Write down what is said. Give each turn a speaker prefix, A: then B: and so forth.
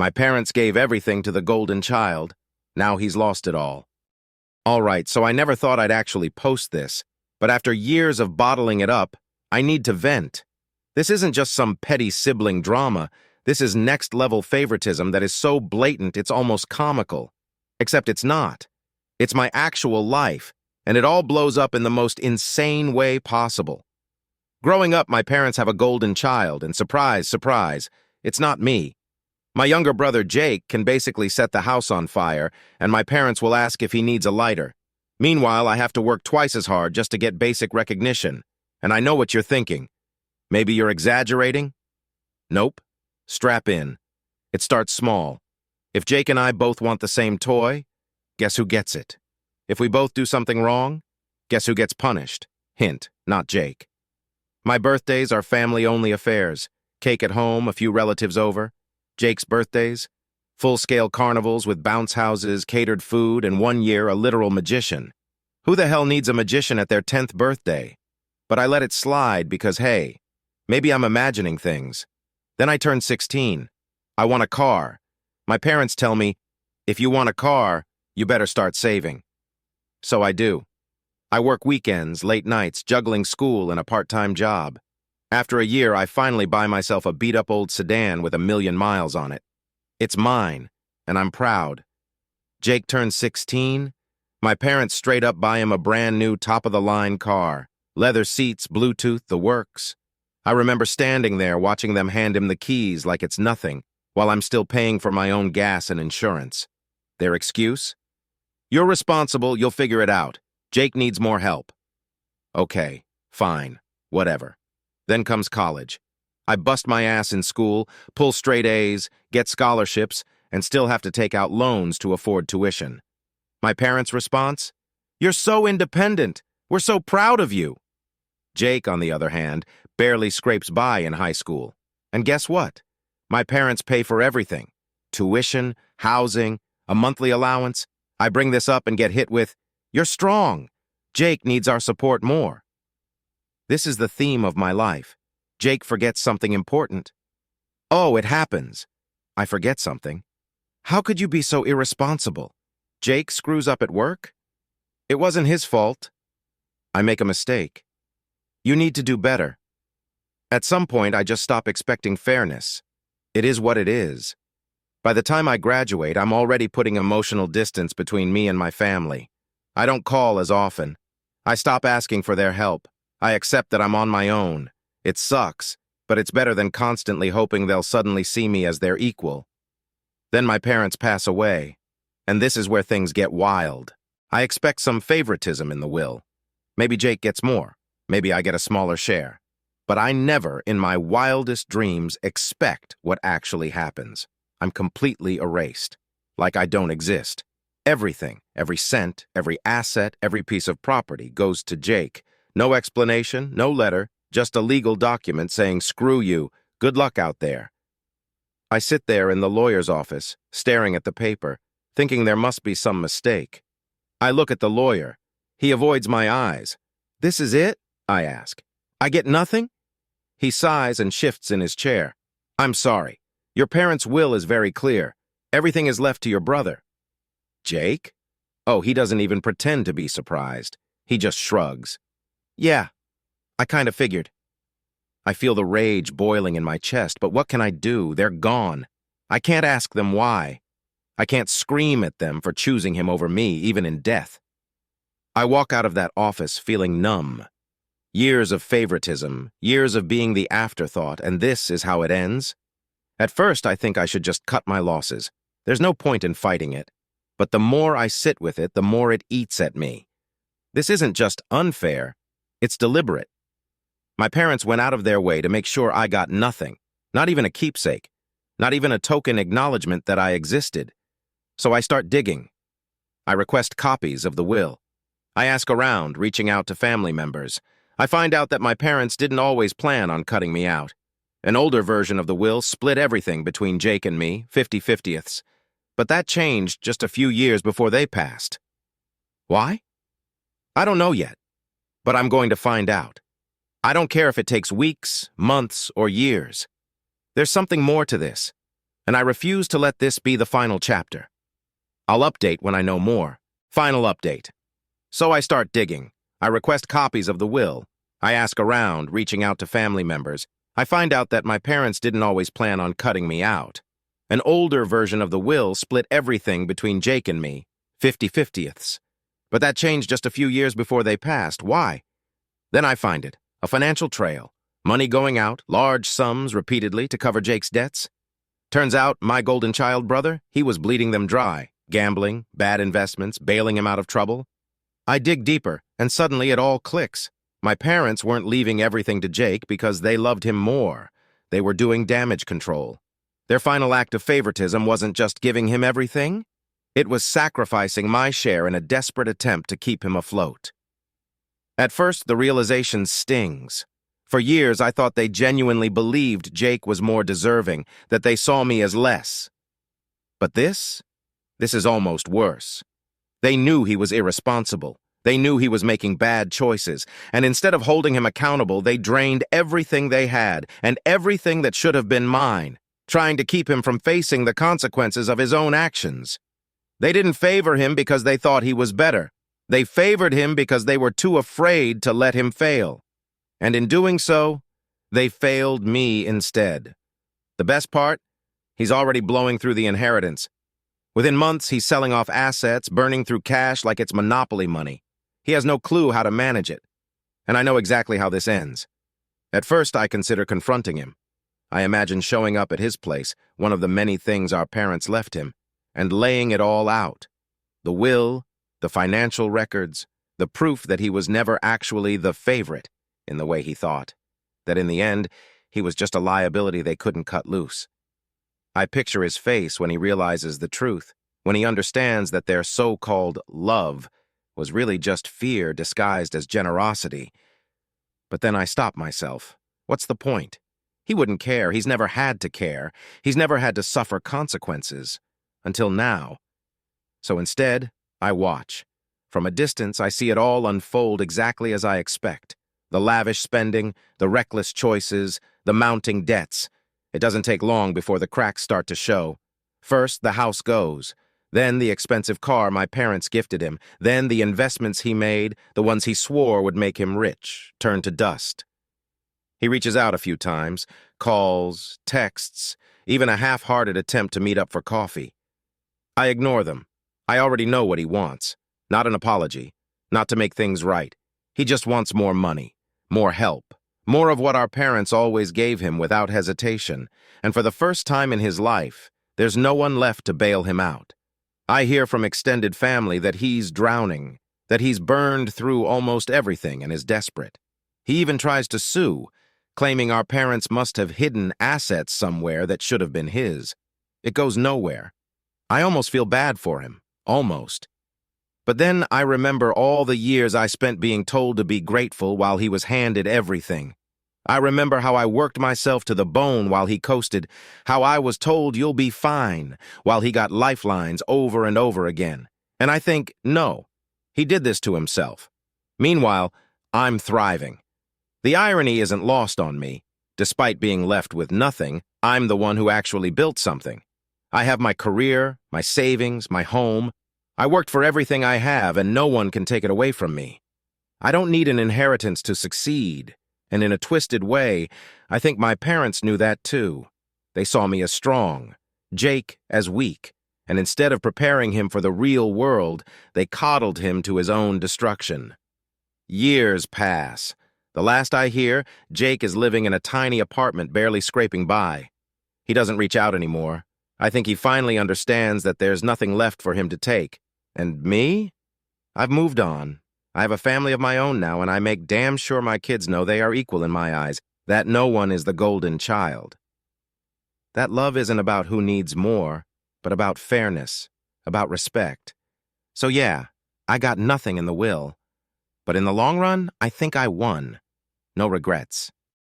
A: My parents gave everything to the golden child. Now he's lost it all. All right, so I never thought I'd actually post this, but after years of bottling it up, I need to vent. This isn't just some petty sibling drama. This is next-level favoritism that is so blatant it's almost comical. Except it's not. It's my actual life, and it all blows up in the most insane way possible. Growing up, my parents have a golden child, and surprise, surprise, it's not me. My younger brother Jake can basically set the house on fire, and my parents will ask if he needs a lighter. Meanwhile, I have to work twice as hard just to get basic recognition. And I know what you're thinking. Maybe you're exaggerating? Nope. Strap in. It starts small. If Jake and I both want the same toy, guess who gets it? If we both do something wrong, guess who gets punished? Hint, not Jake. My birthdays are family-only affairs. Cake at home, a few relatives over. Jake's birthdays, full-scale carnivals with bounce houses, catered food, and 1 year a literal magician. Who the hell needs a magician at their 10th birthday? But I let it slide because, hey, maybe I'm imagining things. Then I turn 16. I want a car. My parents tell me, if you want a car, you better start saving. So I do. I work weekends, late nights, juggling school and a part-time job. After a year, I finally buy myself a beat-up old sedan with 1,000,000 miles on it. It's mine, and I'm proud. Jake turns 16. My parents straight up buy him a brand new top-of-the-line car. Leather seats, Bluetooth, the works. I remember standing there watching them hand him the keys like it's nothing, while I'm still paying for my own gas and insurance. Their excuse? You're responsible, you'll figure it out. Jake needs more help. Okay, fine, whatever. Then comes college. I bust my ass in school, pull straight A's, get scholarships, and still have to take out loans to afford tuition. My parents' response? You're so independent. We're so proud of you. Jake, on the other hand, barely scrapes by in high school. And guess what? My parents pay for everything. Tuition, housing, a monthly allowance. I bring this up and get hit with, you're strong. Jake needs our support more. This is the theme of my life. Jake forgets something important. Oh, it happens. I forget something. How could you be so irresponsible? Jake screws up at work? It wasn't his fault. I make a mistake. You need to do better. At some point, I just stop expecting fairness. It is what it is. By the time I graduate, I'm already putting emotional distance between me and my family. I don't call as often. I stop asking for their help. I accept that I'm on my own. It sucks, but it's better than constantly hoping they'll suddenly see me as their equal. Then my parents pass away, and this is where things get wild. I expect some favoritism in the will. Maybe Jake gets more. Maybe I get a smaller share. But I never, in my wildest dreams, expect what actually happens. I'm completely erased, like I don't exist. Everything, every cent, every asset, every piece of property goes to Jake. No explanation, no letter, just a legal document saying, screw you, good luck out there. I sit there in the lawyer's office, staring at the paper, thinking there must be some mistake. I look at the lawyer. He avoids my eyes. This is it? I ask. I get nothing? He sighs and shifts in his chair. I'm sorry. Your parents' will is very clear. Everything is left to your brother. Jake? Oh, he doesn't even pretend to be surprised. He just shrugs. Yeah, I kind of figured. I feel the rage boiling in my chest, but what can I do? They're gone. I can't ask them why. I can't scream at them for choosing him over me, even in death. I walk out of that office feeling numb. Years of favoritism, years of being the afterthought, and this is how it ends? At first, I think I should just cut my losses. There's no point in fighting it. But the more I sit with it, the more it eats at me. This isn't just unfair. It's deliberate. My parents went out of their way to make sure I got nothing, not even a keepsake, not even a token acknowledgement that I existed. So I start digging. I request copies of the will. I ask around, reaching out to family members. I find out that my parents didn't always plan on cutting me out. An older version of the will split everything between Jake and me, 50/50ths. But that changed just a few years before they passed. Why? I don't know yet. But I'm going to find out. I don't care if it takes weeks, months, or years. There's something more to this. and I refuse to let this be the final chapter. I'll update when I know more. Final update. So I start digging. I request copies of the will. I ask around, reaching out to family members. I find out that my parents didn't always plan on cutting me out. An older version of the will split everything between Jake and me, 50/50ths. But that changed just a few years before they passed. Why? Then I find it, a financial trail. Money going out, large sums repeatedly to cover Jake's debts. Turns out, my golden child brother, he was bleeding them dry. Gambling, bad investments, bailing him out of trouble. I dig deeper, and suddenly it all clicks. My parents weren't leaving everything to Jake because they loved him more. They were doing damage control. Their final act of favoritism wasn't just giving him everything. It was sacrificing my share in a desperate attempt to keep him afloat. At first, the realization stings. For years, I thought they genuinely believed Jake was more deserving, that they saw me as less. But this is almost worse. They knew he was irresponsible. They knew he was making bad choices, and instead of holding him accountable, they drained everything they had and everything that should have been mine, trying to keep him from facing the consequences of his own actions. They didn't favor him because they thought he was better. They favored him because they were too afraid to let him fail. And in doing so, they failed me instead. The best part? He's already blowing through the inheritance. Within months, he's selling off assets, burning through cash like it's monopoly money. He has no clue how to manage it. And I know exactly how this ends. At first, I consider confronting him. I imagine showing up at his place, one of the many things our parents left him, and laying it all out. The will, the financial records, the proof that he was never actually the favorite in the way he thought, that in the end, he was just a liability they couldn't cut loose. I picture his face when he realizes the truth, when he understands that their so-called love was really just fear disguised as generosity. But then I stop myself. What's the point? He wouldn't care. He's never had to care. He's never had to suffer consequences. Until now. So instead, I watch. From a distance, I see it all unfold exactly as I expect. The lavish spending, the reckless choices, the mounting debts. It doesn't take long before the cracks start to show. First, the house goes. Then the expensive car my parents gifted him. Then the investments he made, the ones he swore would make him rich, turn to dust. He reaches out a few times, calls, texts, even a half-hearted attempt to meet up for coffee. I ignore them. I already know what he wants. Not an apology. Not to make things right. He just wants more money, more help, more of what our parents always gave him without hesitation. And for the first time in his life, there's no one left to bail him out. I hear from extended family that he's drowning, that he's burned through almost everything and is desperate. He even tries to sue, claiming our parents must have hidden assets somewhere that should have been his. It goes nowhere. I almost feel bad for him. Almost. But then I remember all the years I spent being told to be grateful while he was handed everything. I remember how I worked myself to the bone while he coasted, how I was told you'll be fine while he got lifelines over and over again. And I think, no, he did this to himself. Meanwhile, I'm thriving. The irony isn't lost on me. Despite being left with nothing, I'm the one who actually built something. I have my career, my savings, my home. I worked for everything I have, and no one can take it away from me. I don't need an inheritance to succeed, and in a twisted way, I think my parents knew that too. They saw me as strong, Jake as weak, and instead of preparing him for the real world, they coddled him to his own destruction. Years pass. The last I hear, Jake is living in a tiny apartment barely scraping by. He doesn't reach out anymore. I think he finally understands that there's nothing left for him to take. And me? I've moved on. I have a family of my own now, and I make damn sure my kids know they are equal in my eyes, that no one is the golden child. That love isn't about who needs more, but about fairness, about respect. So yeah, I got nothing in the will. But in the long run, I think I won. No regrets.